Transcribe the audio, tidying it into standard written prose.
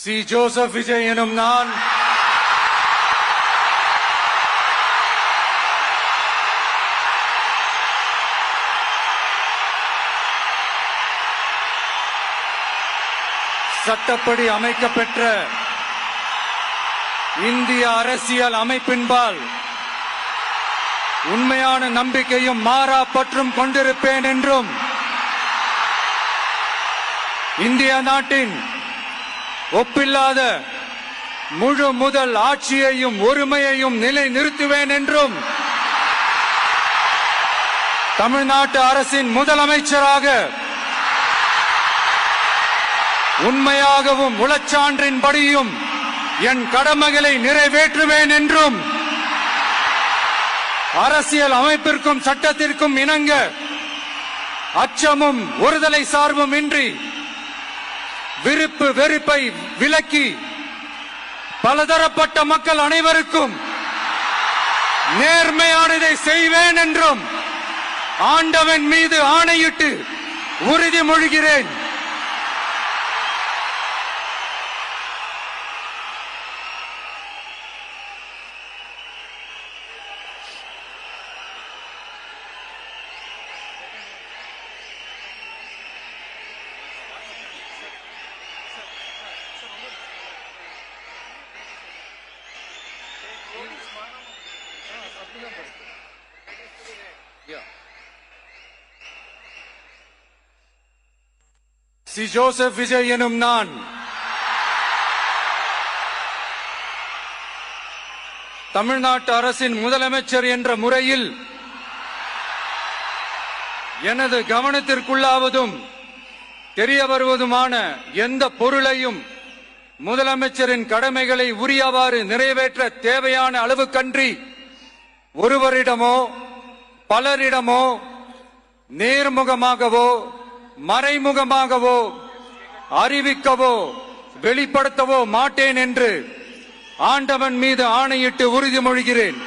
C. Joseph Vijay எனும் நான் சட்டப்படி அமைக்கப்பெற்ற இந்திய அரசியல் அமைப்பின்பால் உண்மையான நம்பிக்கையும் மாறா பற்றும் கொண்டிருப்பேன் என்றும் இந்திய நாட்டின் ஒப்பில்லாத முழு முதல் ஆட்சியையும் ஒருமையையும் நிலைநிறுத்துவேன் என்றும் தமிழ்நாட்டு அரசின் முதலமைச்சராக உண்மையாகவும் உளச்சான்றின்படியும் என் கடமைகளை நிறைவேற்றுவேன் என்றும் அரசியல் அமைப்பிற்கும் சட்டத்திற்கும் இணங்க அச்சமும் ஒருதலை சார்பும் இன்றி விருப்பு வெறுப்பை விலக்கி பலதரப்பட்ட மக்கள் அனைவருக்கும் நேர்மையானதை செய்வேன் என்றும் ஆண்டவன் மீது ஆணையிட்டு உறுதிமொழிகிறேன். சி. ஜோசப் விஜய் எனும் நான் தமிழ்நாட்டு அரசின் முதலமைச்சர் என்ற முறையில் எனது கவனத்திற்குள்ளாவதும் தெரிய வருவதுமான எந்த பொருளையும் முதலமைச்சரின் கடமைகளை உரியவாறு நிறைவேற்ற தேவையான அளவுக்கன்றி ஒருவரிடமோ பலரிடமோ நேர்முகமாகவோ மறைமுகமாகவோ அறிவிக்கவோ வெளிப்படுத்தவோ மாட்டேன் என்று ஆண்டவன் மீது ஆணையிட்டு உறுதிமொழிகிறேன்.